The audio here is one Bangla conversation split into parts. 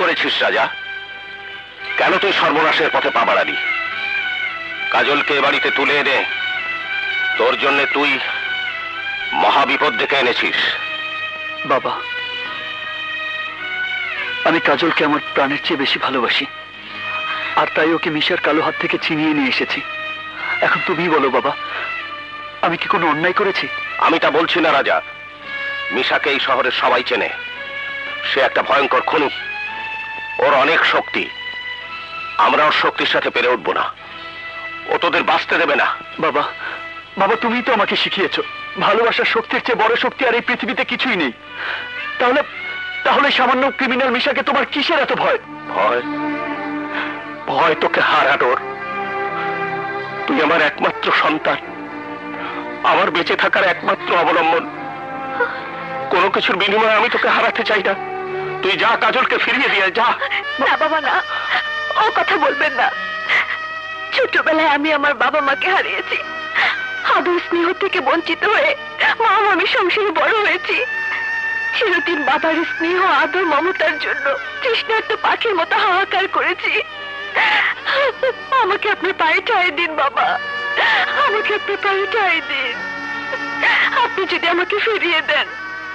করেছিস রাজা? কেন তুই সর্বনাশের পথে পা বাড়ালি? কাজলকে এ বাড়িতে তুলে এনে তোর জন্য তুই মহাবিপদ ডেকে এনেছিস। বাবা, আমি কাজলকে আমার প্রাণের চেয়ে বেশি ভালোবাসি, আর তাই ওকে মিশার কালো হাত থেকে ছিনিয়ে নিয়ে এসেছি। এখন তুমি বলো বাবা, আমি কি কোনো অন্যায় করেছি? আমি তা বলছি না রাজা। মিশাকে এই শহরের সবাই চেনে। সে একটা ভয়ঙ্কর খুনি। ওর অনেক শক্তি। আমরা ওর শক্তির সাথে পেরে উঠবো না। ও তোদের বাঁচতে দেবে না। বাবা, বাবা তুমিই তো আমাকে শিখিয়েছো ভালোবাসার শক্তির চেয়ে বড় শক্তি আর এই পৃথিবীতে কিছুই নেই। তাহলে তাহলে সামান্য ক্রিমিনাল মিশাকে তোমার কিসের এত ভয়? ভয়? ভয় তোকে হারানোর। তুই আমার একমাত্র সন্তান, আমার বেঁচে থাকার একমাত্র অবলম্বন। কোনো কিছুর বিনিময়ে আমি তোকে হারাতে চাই না। তুই যা, কাজলকে ফিরিয়ে দিয়ে যা। না বাবা না, ও কথা বলবেন না। ছোটবেলায় আমি আমার বাবা মাকে হারিয়েছি। আদর স্নেহ থেকে বঞ্চিত হয়ে মা আমি সংসারে বড় হয়েছি। চিরদিন বাবার স্নেহ আদর মমতার জন্য তৃষ্ণার্ত পাখির মতো হাহাকার করেছি। আমাকে আপনার পায়ে ঠাঁই দিন বাবা, আমাকে আপনার পায়ে ঠাঁই দিন। আপনি যদি আমাকে ফিরিয়ে দেন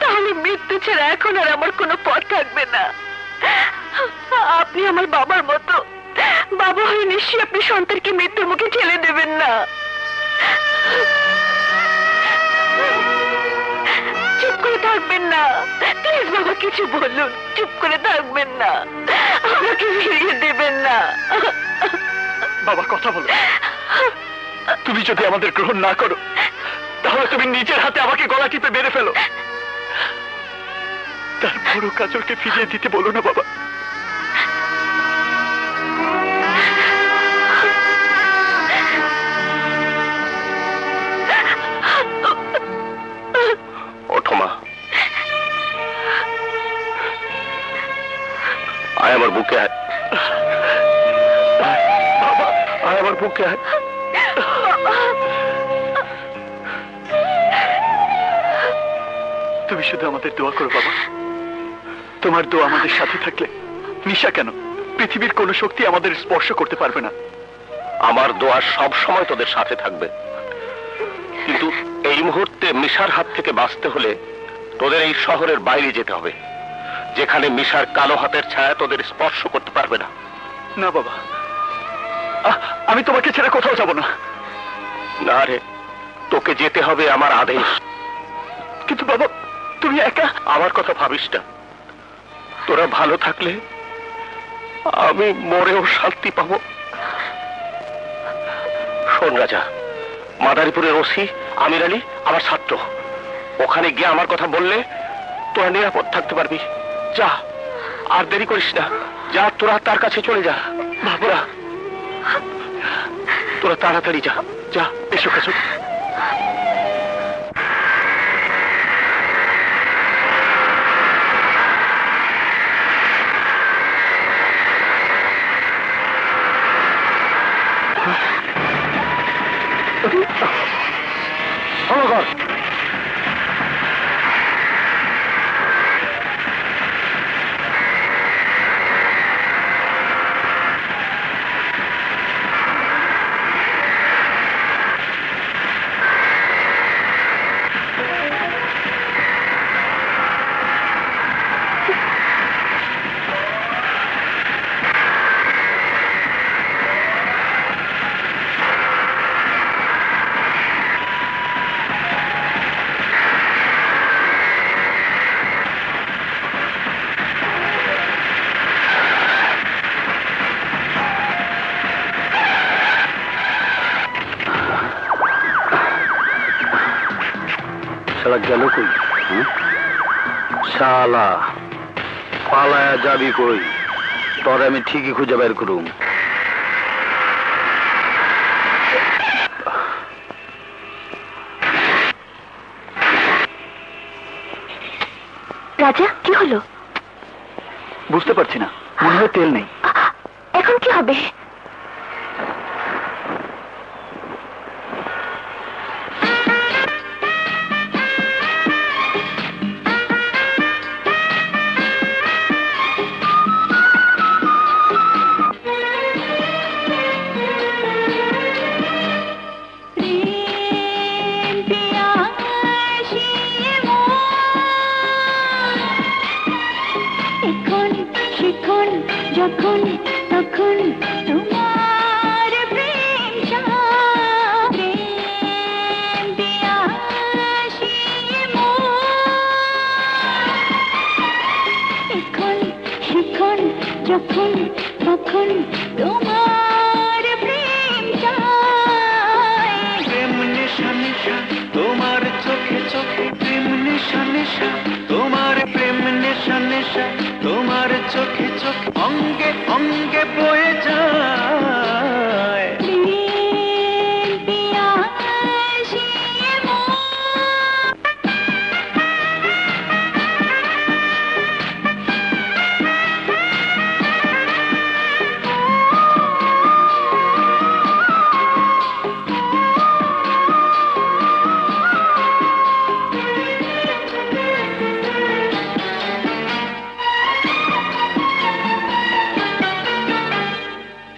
তাহলে মৃত্যু ছাড়া এখন আর আমার কোনো পথ থাকবে না। আপনি আমার বাবার মতো, বাবা হয়ে নিশ্চয়ই আপনি সন্তানকে মৃত্যুর মুখে ঠেলে দেবেন না। চুপ করে থাকবেন না প্লিজ বাবা, কিছু বলুন। চুপ করে থাকবেন না, আমাকে ফিরিয়ে দেবেন না। বাবা কথা বলো। তুমি যদি আমাদের গ্রহণ না করো তাহলে তুমি নিজের হাতে আমাকে গলা টিপে মেরে ফেলো। তারপরও কাজলকে ফিরিয়ে দিতে বলো না বাবা। ওঠো মা, আয় আমার বুকে আয়। বাবা, আয় আমার বুকে আয়। তুমি শুধু আমাদের দোয়া করো বাবা। তোমার দোয়া আমাদের সাথে থাকলে নিশা কেন, পৃথিবীর কোন শক্তি আমাদের স্পর্শ করতে পারবে না। আমার দোয়া সব সময় তোদের সাথে থাকবে, কিন্তু এই মুহূর্তে মিশার হাত থেকে বাঁচতে হলে তোদের এই শহরের বাইরে যেতে হবে, যেখানে মিশার কালো হাতের ছায়া তোদের স্পর্শ করতে পারবে না। না বাবা, আমি তোমাকে ছেড়ে কোথাও যাব না। না রে, তোকে যেতে হবে আমার আদেশ। কিন্তু বাবা তুমি একা। আমার কথা ভাবিস না। তোরা ভালো থাকলে আমি মরেও শান্তি পাবো। শোন রাজা, মাদারীপুরের ওসি আমির আলী আমার ছাত্র। ওখানে গিয়ে আমার কথা বললে তোরা নিরাপদ থাকতে পারবি। যা, আর দেরি করিস না। যা, তোরা তার কাছে চলে যা। বাবুরা, তোরা তাড়াতাড়ি যা। যা, এসো কাছে। শালা গেল কই? শালা পালায়া যাবি কই? তোর আমি ঠিকই খুঁজে বের করুম। রাজা কি হলো? বুঝতে পারছি না, মনে হয় তেল নেই। এখন কি হবে? যখন তখন তোমার প্রেম চাই। প্রেম নেশা নেশা তোমার চোখে চোখে, প্রেম নেশা নেশা তোমার, প্রেম নেশা নেশা তোমার চোখে চোখে, অঙ্গে অঙ্গে বয়ে যায়। প্রেম পিয়াসী মন।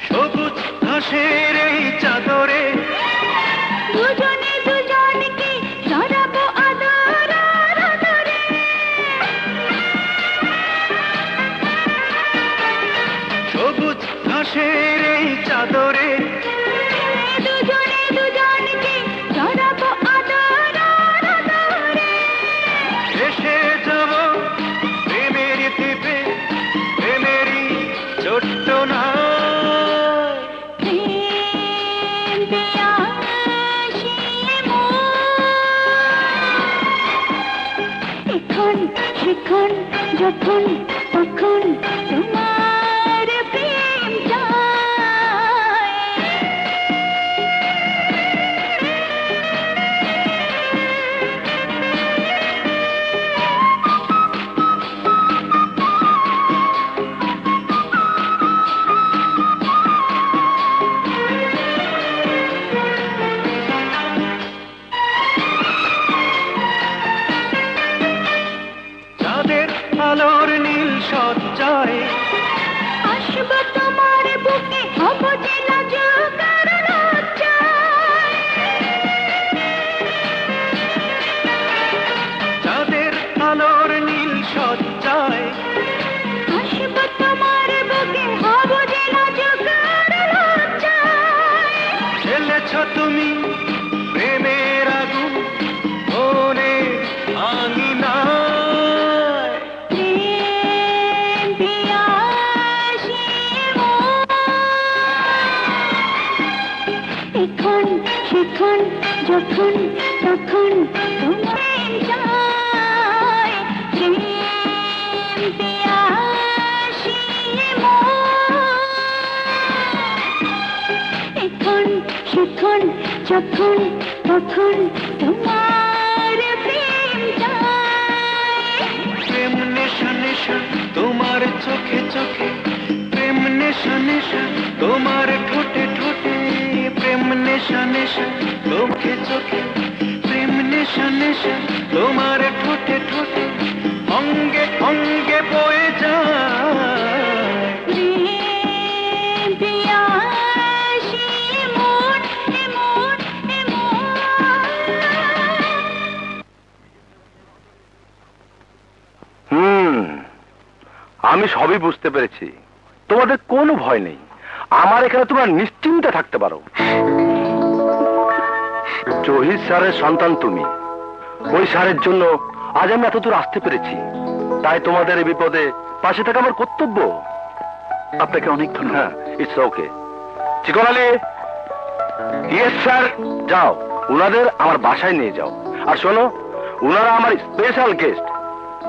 সবুজ ঘাসের এই চাদরে, দুজনে দুজনকে জড়াবো আদর আর আদরে। সবুজ ঘাসের এই চাদরে, দুজনে দুজনকে জড়াবো আদর আর আদরে। এসে যাব প্রেমের দ্বীপে, প্রেমেরই ছোট্ট না। প্রেম পিয়াসী মন। এখন সেখন যখন তখন তোমার প্রেম চাই। চাঁদের আলোর নীল সজ্জায়, আসবো তোমার বুকে, হব যে লাজুক আর লজ্জায়। চাঁদের আলোর নীল সজ্জায়, আসবো তোমার বুকে, হব যে লাজুক আর লজ্জায়। জ্বেলেছ তুমি প্রেমের আগুন মনে আঙিনায়। প্রেম পিয়াসী মন। এখন সেখন যখন তখন তোমার চাই। প্রেম পিয়াসী মন। এখন সেখন যখন তখন তোমার প্রেম চাই। প্রেম নেশা নেশা তোমার চোখে চোখে, প্রেম নেশা নেশা তোমার ঠোঁটে ঠোঁটে, প্রেম নেশা নেশা চোখে চোখে, প্রেম নেশা নেশা তোমার ঠোঁটে ঠোঁটে, অঙ্গে অঙ্গে বয়ে যায়। প্রেম পিয়াসী মন, এ মন, এ মন। আমি সবই বুঝতে পেরেছি, তোমাদের কোনো ভয় নেই। আমার এখানে তোমরা নিশ্চিন্তে থাকতে পারো। জহির স্যারের সন্তান তুমি, ওই স্যারের জন্য আজ আমি এতদূর আসতে পেরেছি। তাই তোমাদের এই বিপদে পাশে থাকা আমার কর্তব্য। আপনাকে অনেক ধন্যবাদ। হ্যাঁ, ইটস ওকে। চিকন আলী, ইয়েস স্যার। যাও, উনাদের আমার বাসায় নিয়ে যাও। আর শোনো, উনারা আমার স্পেশাল গেস্ট,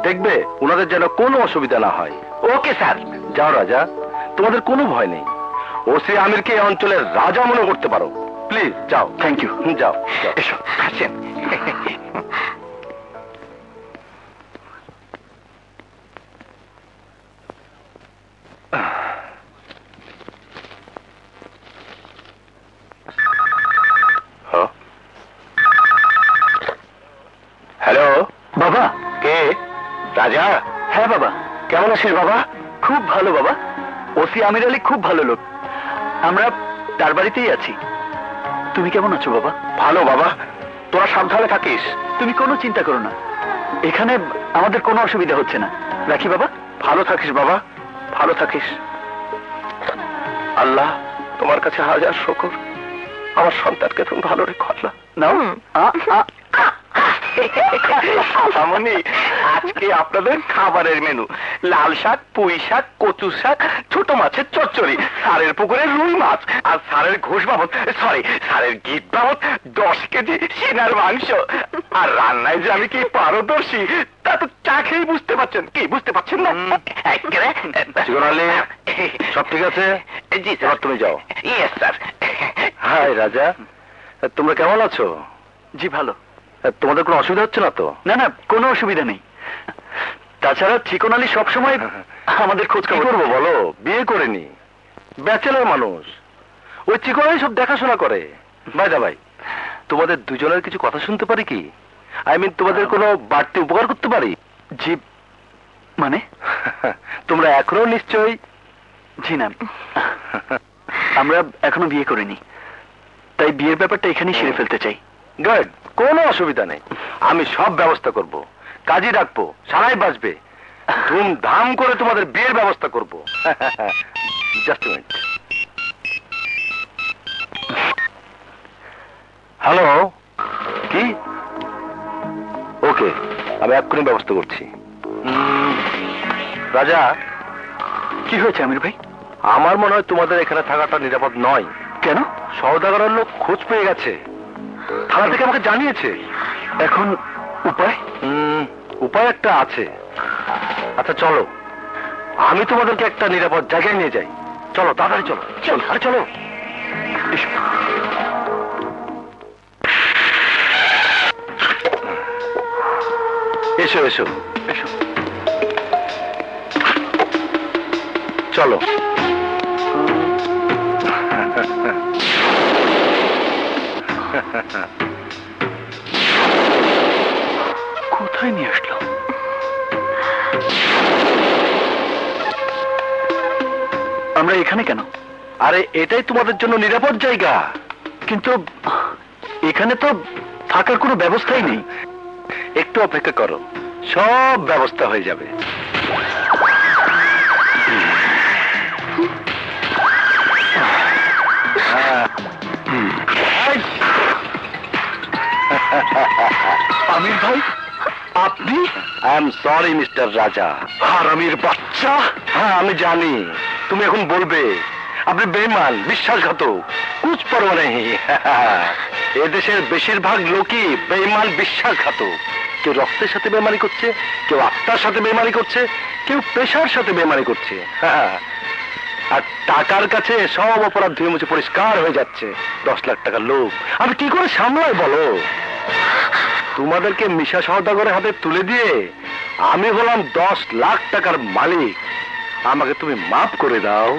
দেখবে উনাদের যেন কোনো অসুবিধা না হয়। Okay sir. যাও রাজা, তোমাদের কোনো ভয় নেই। ওসি আমিরকে এই অঞ্চলের রাজা মনে করতে পারো। প্লিজ যাও। Thank you. যাও, এসো, আসেন। হ্যালো বাবা। কে? রাজা? হ্যাঁ বাবা। কেমন আছিস বাবা? খুব ভালো বাবা। ওসি আমির আলী খুব ভালো লোক। আমরা তার বাড়িতেই আছি। তুমি কেমন আছো বাবা? ভালো বাবা, তোরা সাবধানে থাকিস। তুমি কোনো চিন্তা করো না, এখানে আমাদের কোনো অসুবিধা হচ্ছে না। রাখি বাবা। ভালো থাকিস বাবা, ভালো থাকিস। আল্লাহ, তোমার কাছে হাজার শুকর, আমার সন্তানকে তুমি ভালো রেখো আল্লাহ। নাও। মামনি, আজকে আপনাদের খাবারের মেনু লাল শাক, পুঁই শাক, কচু শাক, ছোট মাছের চচ্চড়ি, স্যারের পুকুরের রুই মাছ, আর স্যারের ঘোষ বাবদ, সরি স্যারের গিট বাবদ 10 কেজি সিনার মাংস। আর রান্নায় যে আমি কি পারদর্শী তা তো চা খেয়ে বুঝতে পারছেন। কি বুঝতে পারছেন না? চিকনালি, সব ঠিক আছে? জি স্যার। তুমি যাও। Yes sir. হাই রাজা, তোমরা কেমন আছো? জি ভালো। তোমাদের কোনো অসুবিধা হচ্ছে না তো? না না, কোনো অসুবিধা নেই। তাছাড়া চিকন আলী সবসময় আমাদের খোঁজ কি খবর করবো বলো, বিয়ে করেনি, ব্যাচেলর মানুষ, ওই চিকনাই সব দেখাশোনা করে। ভাই দা ভাই, তোমাদের দুজনের কিছু কথা শুনতে পারি কি? আই মিন তোমাদের কোনো বাড়তি উপকার করতে পারি? জি মানে? তোমরা এখনো নিশ্চয়ই। জি না, আমরা এখনো বিয়ে করিনি, তাই বিয়ের ব্যাপারটা এখানেই সেরে ফেলতে চাই। গুড, কোনো অসুবিধা নেই, আমি সব ব্যবস্থা করব, কাজী ডাকবো, সারাই বাজবে, ধুমধাম করে তোমাদের বিয়ের ব্যবস্থা করব। Just minute. হ্যালো, কি? ওকে, আমি এক্ষুনি ব্যবস্থা করছি। রাজা, কি হয়েছে আমির ভাই? আমার মনে হয় তোমাদের এখানে থাকাটা নিরাপদ নয়। কেন? সওদাগরের লোক খোঁজ পেয়ে গেছে, থানা থেকে আমাকে জানিয়েছে। এখন উপায়? উপায় একটা আছে। আচ্ছা চলো, আমি তোমাদেরকে একটা নিরাপদ জায়গায় নিয়ে যাই। চলো তাড়াতাড়ি চলো। চলো, আরে চলো। এসো। এসো এসো এসো। চলো। কোথায় নিয়ে আসলো? আমরা এখানে কেন? আরে এটাই তোমাদের জন্য নিরাপদ জায়গা। কিন্তু এখানে তো থাকার কোনো ব্যবস্থাই নেই। একটু অপেক্ষা করো, সব ব্যবস্থা হয়ে যাবে। আমির ভাই, আপনি? আই এম সরি মিস্টার রাজা। হারামির বাচ্চা! হ্যাঁ আমি জানি, তুমি এখন বলবে আপনি বেঈমান, বিশ্বাসঘাতক, কুছ পরোয়া নেই। এদেশের বেশিরভাগ লোকই বেঈমান, বিশ্বাসঘাতক। কেউ রক্তের সাথে বেমানি করছে, কেউ আত্মার সাথে বেমানি করছে, কেউ পেশার সাথে বেমানি করছে। আর টাকার কাছে সব অপরাধ ধুয়ে মুছে পরিষ্কার হয়ে যাচ্ছে। 10 লাখ টাকার লোক আমি কি করে সামলাই বলো? তোমাদেরকে মিশা সওদাগরের হাতে তুলে দিয়ে আমি হলাম 10 লাখ টাকার মালিক। আমাকে তুমি মাফ করে দাও।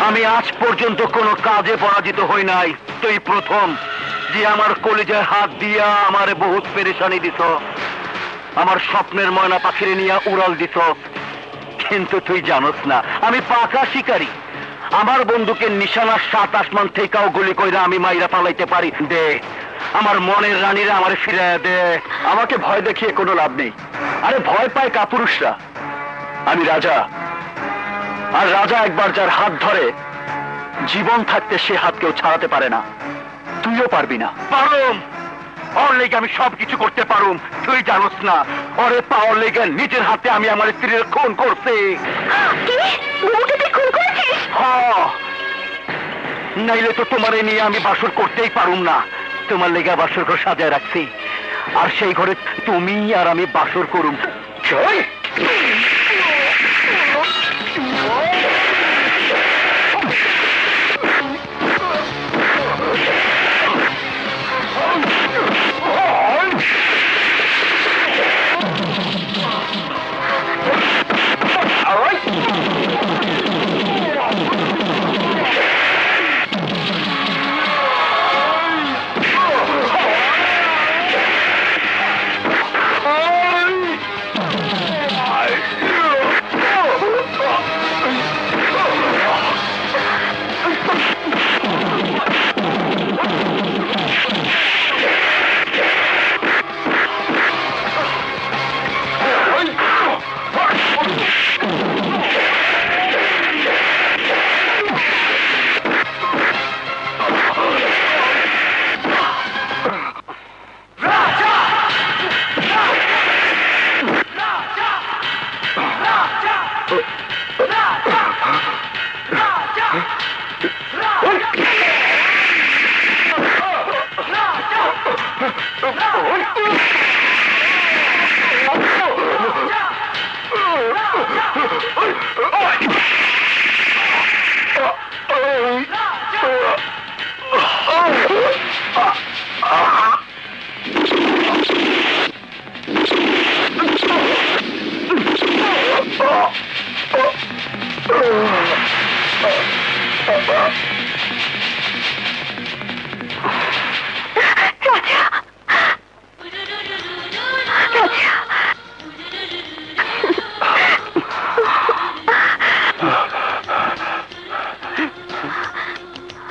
আমি আজ পর্যন্ত কোনো কাজে পরাজিত হই নাই, তুই প্রথম যে আমার কলিজায় হাত দিয়া আমারে বহুত পেরেশানি দিছ, আমার স্বপ্নের ময়না পাখিরে নিয়ে উড়াল দিছ। কিন্তু তুই জানোস না আমি পাকা শিকারী, আমার বন্দুকের নিশানা 7 আসমান থেকেও গুলি কইরা আমি মাইরা পালাইতে পারি। দে আমার মনের রানীরা আমারে ফিরে দে। আমাকে ভয় দেখিয়ে কোনো লাভ নেই, আরে ভয় পায় কাপুরুষরা। আমি রাজা, আর রাজা একবার যার হাত ধরে জীবন থাকতে সে হাত কেউ ছাড়াতে পারে না। তুইও পারবি না। পারুম, ওর লেগে আমি সবকিছু করতে পারুম, তুই জানোস না। ওরে পাওয়ার লেগে নিজের হাতে আমি আমার স্ত্রীর খুন করছি। নাইলে তো তোমারে নিয়ে আমি বাসর করতেই পারুম না। তোমার লেগে বাসর ঘর সাজায় রাখছি, আর সেই ঘরে তুমি আর আমি বাসর করুম। চল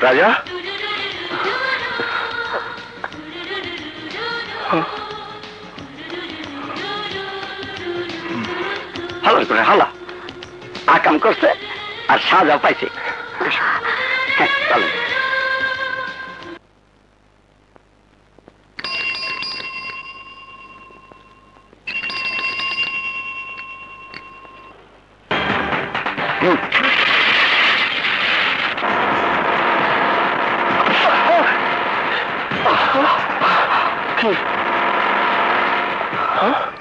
রাজা, হালা করে হালা আকাম করছে আর সাজা পাইছে। হ্যাঁ চলো।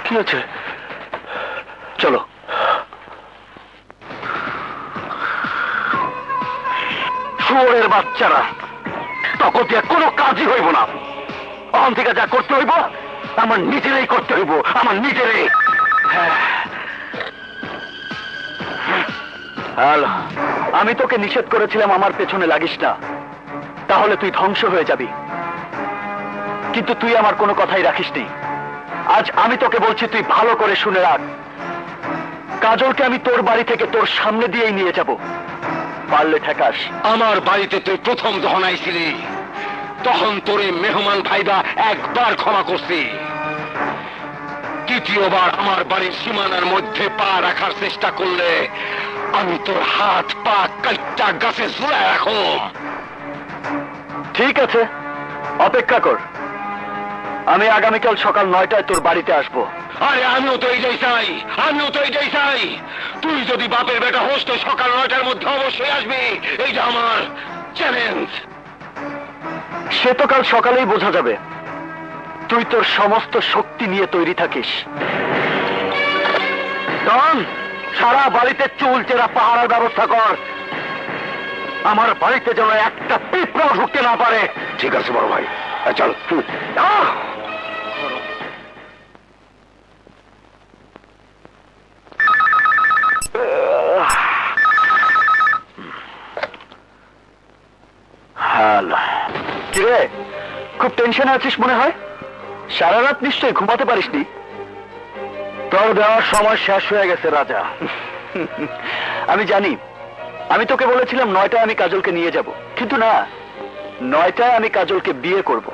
কি আছে? চলো। শুয়োরের বাচ্চারা, তখন দিয়ে কোনো কাজই হইব না। অহন থেকে যা করতে হইব আমার নিজেরাই করতে হইব, আমার নিজেরাই। হ্যালো, আমি তোকে নিষেধ করেছিলাম আমার পেছনে লাগিস না, তাহলে তুই ধ্বংস হয়ে যাবি। কিন্তু তুই আমার কোনো কথাই রাখিসনি। আজ আমি তোকে বলছি, তুই ভালো করে শুনে রাখ। কাজলকে আমি তোর বাড়ি থেকে তোর সামনে দিয়েই নিয়ে যাব, পারলে ঠেকাস। আমার বাড়িতে তুই প্রথম যখন আইছিলি তখন তোরে মেহমান ভাইবা একবার ক্ষমা করছি। দ্বিতীয়বার আমার বাড়ির সীমানার মধ্যে পা রাখার চেষ্টা করলে আমি তোর হাত পা কাইটা গাছে ঝুলায় রাখুম। ঠিক আছে, অপেক্ষা কর। আমি আগামীকাল সকাল 9টায় তোর বাড়িতে আসবো। আরে আমিও তো এইটাই চাই, আমিও তো এইটাই চাই। তুই যদি বাপের বেটা হোস তো সকাল 9টার মধ্যে অবশ্যই আসবি, এইটা আমার চ্যালেঞ্জ। সে তো কাল সকালেই বোঝা যাবে। তুই তোর সমস্ত শক্তি নিয়ে তৈরি থাকিস। ডন, সারা বাড়িতে চুল চেরা পাহারার ব্যবস্থা কর। আমার বাড়িতে যেন একটা পিঁপড়াও ঢুকতে না পারে। ঠিক আছে বড় ভাই, চল। কিরে, খুব টেনশনে আছিস মনে হয়? সারা রাত নিশ্চয়ই ঘুমাতে পারিসনি। তোর দেওয়ার সময় শেষ হয়ে গেছে রাজা। আমি জানি, আমি তোকে বলেছিলাম 9টায় আমি কাজলকে নিয়ে যাব, কিন্তু না, 9টায় আমি কাজলকে বিয়ে করব।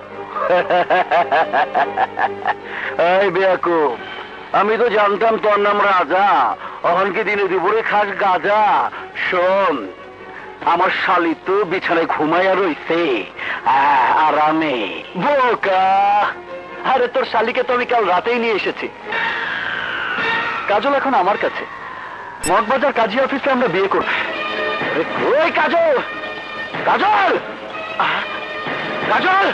এই বেয়াকুব, আমি তো জানতাম তোর নাম রাজা, অহন কি দিনে দুপুরে খাস গাজা। শোন, আমার শালি তো বিছানায় ঘুমাইয়া রইছে আরামে। বোকা, আরে তোর শালিকে তো আমি কাল রাতেই নিয়ে এসেছি। কাজল এখন আমার কাছে। মগবাজার কাজী অফিসে আমরা বিয়ে করব। ওই কাজল, কাজল, কাজল,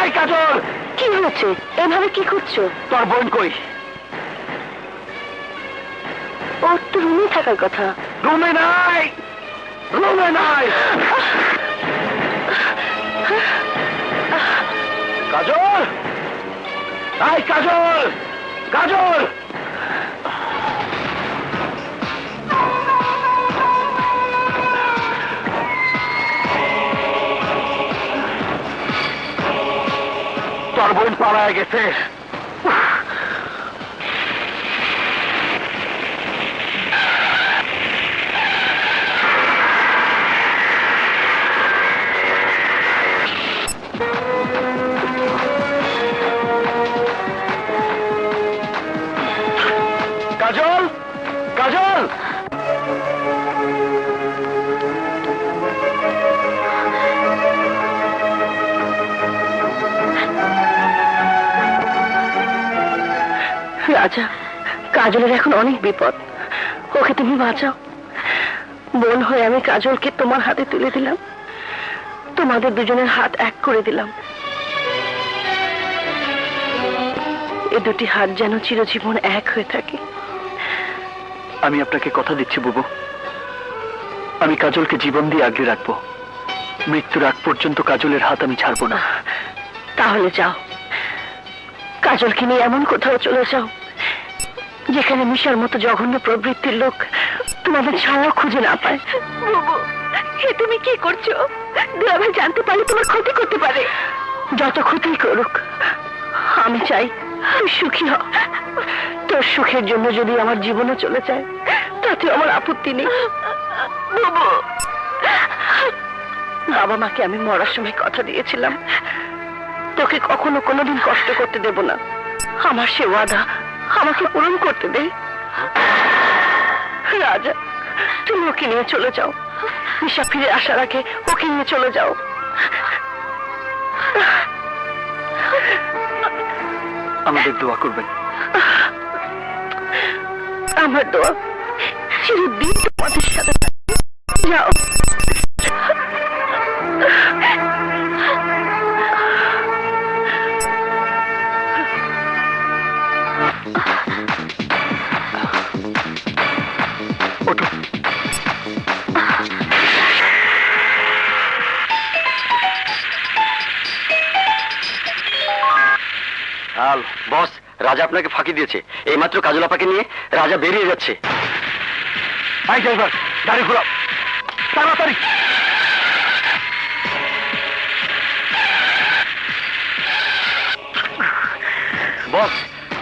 এই কাজল, কি হয়েছে? এভাবে কি করছো? তোর বোন কই? ওর তো রুমে থাকার কথা। রুমে নাই, রুমে নাই। কাজল, এই কাজল, কাজল। তোর বোন পালায় গেছে। কাজল, কাজল, রাজা, কাজলের এখন অনেক বিপদ, ওকে তুমি বাঁচাও। বোন হয়ে আমি কাজলকে তোমার হাতে তুলে দিলাম, তোমাদের দুজনের হাত এক করে দিলাম। এ দুটি হাত যেন চিরজীবন এক হয়ে থাকে। আমি আপনাকে কথা দিচ্ছি বুবু, আমি কাজলকে জীবন দিয়ে আগলে রাখবো। মৃত্যুর আগ পর্যন্ত কাজলের হাত আমি ছাড়বো না। তাহলে যাও, কাজলকে নিয়ে এমন কোথাও চলে যাও যেখানে মিশার মতো জঘন্য প্রবৃত্তির লোক তোমাদের ছায়াও খুঁজে না পায়। তুমি কি করছো? দুলাভাই জানতে পারলে তোমার ক্ষতি করতে পারে। যত ক্ষতি করুক, আমি চাই তুই সুখী হ। তোর সুখের জন্য যদি আমার জীবনও চলে যায়, তাতে আমার আপত্তি নেই। বাবা মাকে আমি মরার সময় কথা দিয়েছিলাম, তোকে কখনো কোনোদিন কষ্ট করতে দেব না। আমার সে ওয়াদা আমাকে পূরণ করতে দে। রাজা, তুমি ওকে নিয়ে চলে যাও। নিশা ফিরে আসার আগে ওকে নিয়ে চলে যাও। আমাদের দোয়া করবেন। আমার দোয়া চিরদিন তোমাদের সাথে থাকবে। যাও। ওঠো। বস, রাজা আপনাকে ফাঁকি দিয়েছে। এইমাত্র কাজল আপাকে নিয়ে রাজা বেরিয়ে যাচ্ছে। আই ড্রাইভার, গাড়ি ঘোরাও তাড়াতাড়ি। বস,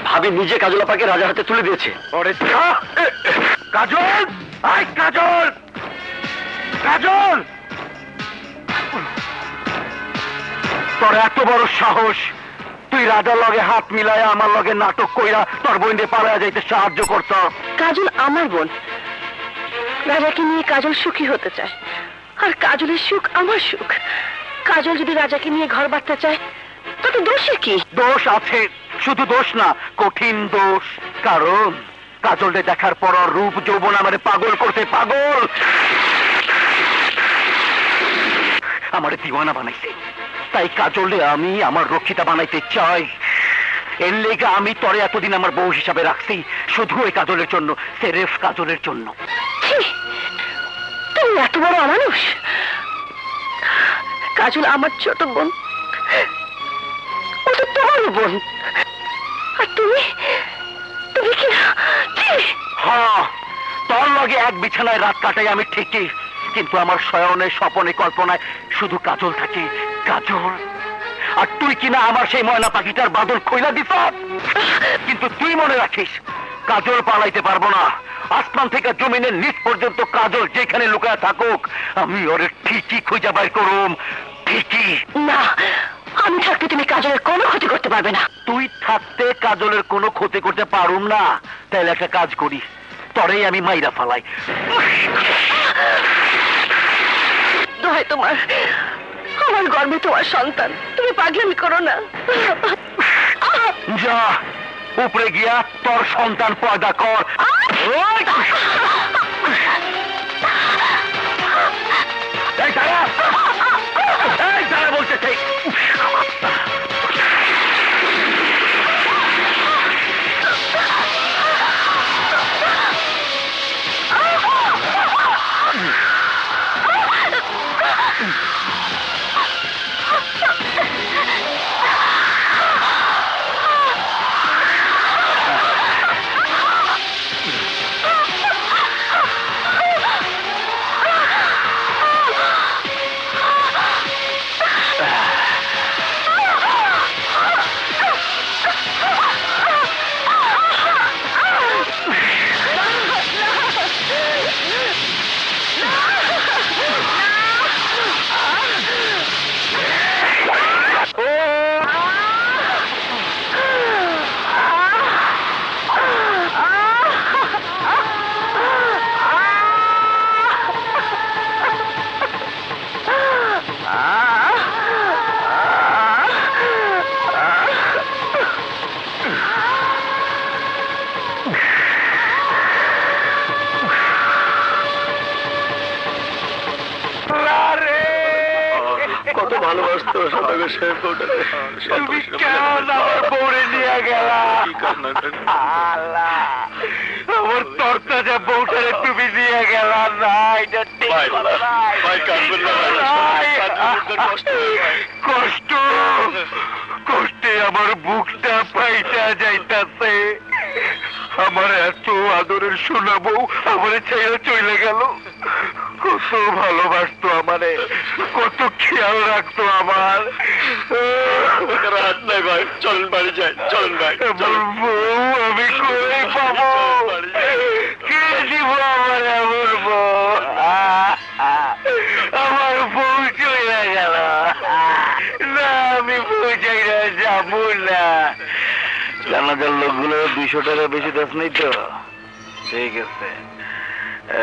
ভাবি নিজে কাজল আপাকে রাজার হাতে তুলে দিয়েছে। কাজল, আই কাজল, কাজল, তোর এত বড় সাহস, তুই রাজার লগে হাত মিলায় আমার লগে নাটক কইরা তোর বোন দিয়ে পালায়া যাইতে সাহায্য করত। কাজল আমার বোন, রাজাকে নিয়ে কাজল সুখী হতে চায়, আর কাজলের সুখ আমার সুখ। কাজল যদি রাজাকে নিয়ে ঘর বাঁধতে চায়, তাতে দোষে কি? দোষ আছে, শুধু দোষ না, কঠিন দোষ। কারণ কাজলকে দেখার পর ওর রূপ যৌবন আমারে পাগল করতে পাগল, আমারে দিওয়ানা বানাইছে। তাই কাজলে আমি আমার রক্ষিতা বানাইতে চাই। এর লেগে আমি তরে এতদিন আমার বউ হিসাবে রাখছি, শুধু ওই কাজলের জন্য, সেরেফ কাজলের জন্য। ছি, তুমি এত বড় অমানুষ। কাজল আমার ছোট বোন, ও তো তোমার বোন, আর তুমি তুমি কি? হ্যাঁ, তোর লগে এক বিছানায় রাত কাটাই আমি ঠিকই, কিন্তু আমার শয়নে স্বপনে কল্পনায় শুধু কাজল থাকে। কাজল, আর তুই কিনা আমার সেই ময়না পাখিটার বাদল খইলা দিস। কিন্তু তুই মনে রাখিস, কাজল পালাইতে পারবো না। আসমান থেকে জমিনের নিচ পর্যন্ত কাজল যেখানে লুকায় থাকুক, আমি ওরে ঠিকই খুঁজে বাইর করুম, ঠিকই। না, আমি থাকতে তুমি কাজলের কোনো ক্ষতি করতে পারবে না। তুই থাকতে কাজলের কোনো ক্ষতি করতে পারুম না। তাইলে একটা কাজ করি, তরেই আমি মাইরা ফালাই। দোহাই তোমার, আমার গর্বে তোমার সন্তান, তুমি পাগলামি করো না। যা উপরে গিয়া তোর সন্তান পয়দা কর। ওই! এই দাঁড়া! এই দাঁড়া বলতেছে। কত ভালোবাসতো সদাগর সাহেব বউটাকে। তুমি কেন আমার বউরে নিয়ে গেলা? আমার তরতাজা বউটারে তুমি নিয়ে গেলা না, এটা ঠিক হলো না। কষ্ট কষ্টে আমার বুকটা পাইটা যাইতাছে। আমার এত আদরের সোনা বউ আমারে ছেড়ে চলে গেল। কত ভালোবাসতো আমারে, কত খেয়াল রাখতো আমার। রাত নাই ভাই, চলেন বাড়ি যাই, চলেন ভাই। বউ আমি কই পাবো? কে দিব আমার এমন বউ? আমার বউ চলে গেল। না, আমি বউ চাই না, যাবো না। জানাজার লোকগুলো 200 টাকা বেশি দাস নেই তো? ঠিক আছে।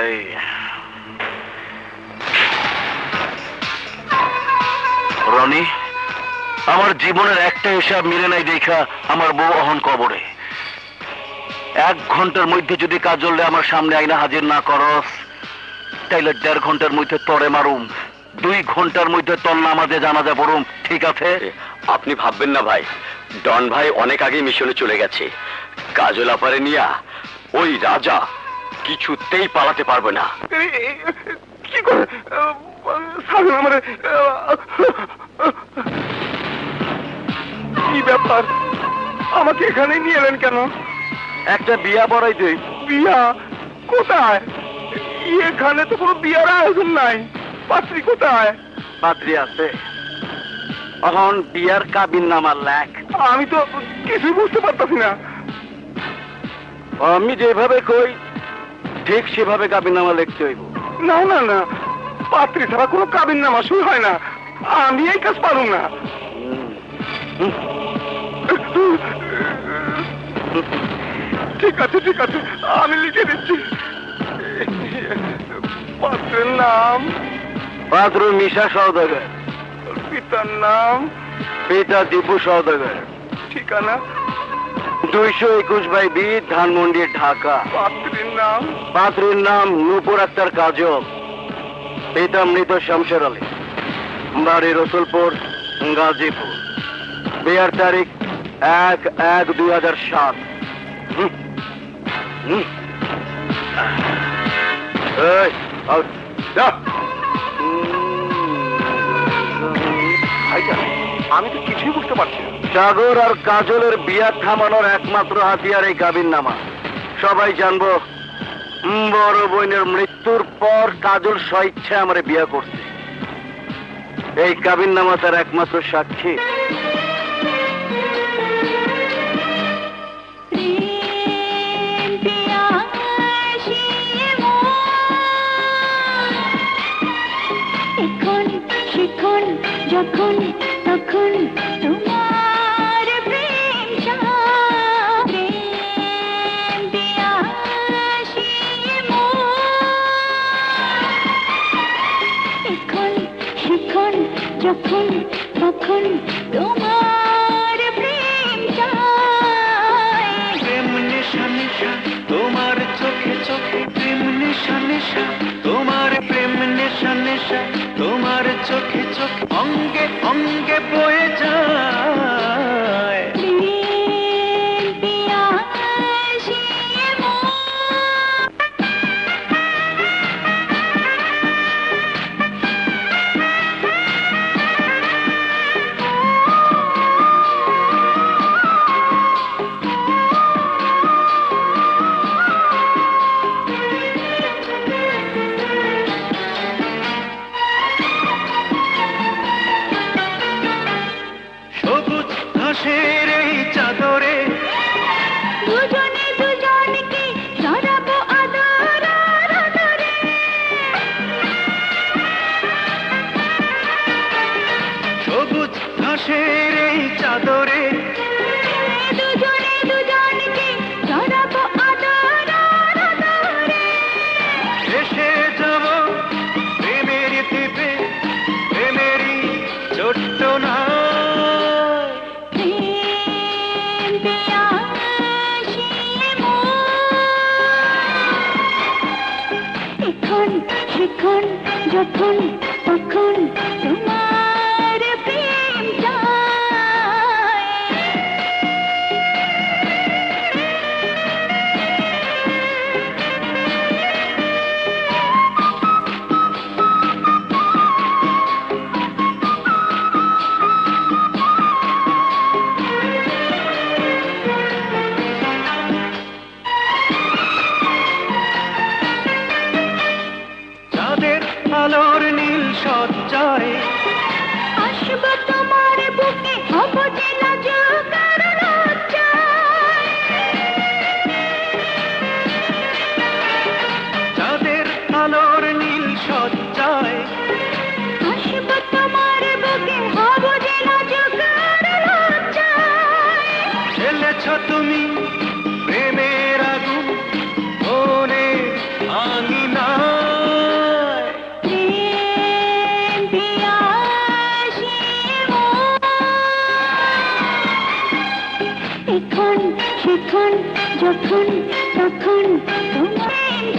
এই রনি, আমার জীবনের একটা হিসাব মিলে নাই দেখা আমার বউ অহন কবরে। 1 ঘন্টার মধ্যে যদি কাজলে আমার সামনে আইনা হাজির না করস, তাইলে 1.5 ঘন্টার মধ্যে তরে মারুম, 2 ঘন্টার মধ্যে তোর নামাজে জানাজা পড়ুম। ঠিক আছে? আপনি ভাববেন না ভাই, ডন ভাই অনেক আগে মিশনে চলে গেছে। কাজল আপারে নিয়া ওই রাজা কিছুতেই পালাতে পারবে না। কি করে আমার কি ব্যাপার? আমাকে এখানে নিয়ে এলেন কেন? একটা বিয়া পড়াই দেই। বিয়া কোথায়? এখানে তো কোনো বিয়ার আয়োজন নাই। পাত্রী কোথায়? পাত্রী আছে, এখন বিয়ার কাবিন নামার লেখ। আমি তো কিছু বুঝতে পারতাছি না। আমি যেভাবে কই ঠিক সেভাবে কাবিন নামা লিখতে হইব। না না না, পাত্রী ছাড়া কোনো কাবিন নামা শুরু হয় না। আমি এই কাজ পারুম না। ঠিক আছে ঠিক আছে, আমি লিখে দিচ্ছি। পাত্রের নাম পাত্র মিশা সওদাগর, পিতার নাম পিতা দীপু সওদাগর, ঠিকানা 221/B ধানমন্ডি, ঢাকা। পাত্রীর নাম নূপুর আক্তার কাজল, পিতা মৃত শামশের আলী, বাড়ি রসুলপুর, গাজীপুর। বিয়ার তারিখ 1/1/2007। আমি তো কিছুই বুঝতে পারছি না। সাগর আর কাজলের বিয়া থামানোর একমাত্র হাতিয়ার এই কাবিন নামা। সবাই জানবো বড় বোনের মৃত্যুর পর কাজল স্বইচ্ছা আমার বিয়া করছে। এই কাবিন নামা তার একমাত্র সাক্ষী। শিখন যখন তখন তোমার প্রেম সাথে দিয়া আসিয়ে এখন শিখন যখন তখন তোমার প্রেম চায় প্রেম নেশা নেশা তোমার চোখে চোখে প্রেম নেশা নেশা তোমার প্রেম নেশা নেশা তোমার চোখে চোখে অঙ্গে অঙ্গে বয়ে যায় প্রেম দিয়া আসিয়ে সবুজ ঘাসের এই চাদরে দুজনে দুজনকে জড়াবো আদর আর আদরে সবুজ ঘাসের এই চাদরে দুজনে দুজনকে জড়াবো আদর আর আদরে এসে যাব প্রেমের দ্বীপে প্রেমেরই ছোট্ট না প্রেম দিয়া আসিয়ে এখন শিখন যখন তখন তোমার প্রেম চায় চাঁদের আলোর নীল সজ্জায় আসবো তোমার বুকে হব যে লাজুক আর লজ্জায় চাঁদের আলোর নীল সজ্জায় আসবো তোমার বুকে হব যে লাজুক আর লজ্জায় ঢেলেছ তুমি প্রেমের আগুন মনে আঙিনায় প্রেম দিয়া আসিয়ে এখন শিখন যখন তখন তোমার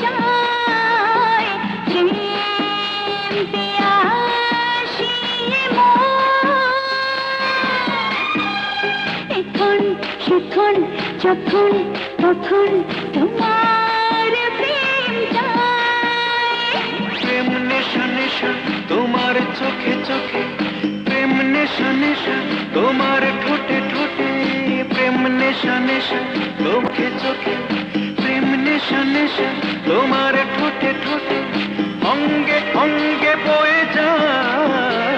চায় প্রেম দিয়া আসিয়ে এখন শিখন যখন তখন তোমার প্রেম চায় প্রেম নেশা নেশা তোমার চোখে চোখে প্রেম নেশা নেশা তোমার ঠোঁটে ঠোঁটে প্রেম নেশা নেশা চোখে চোখে প্রেম নেশা নেশা তোমার ঠোঁটে ঠোঁটে অঙ্গে অঙ্গে বয়ে যায়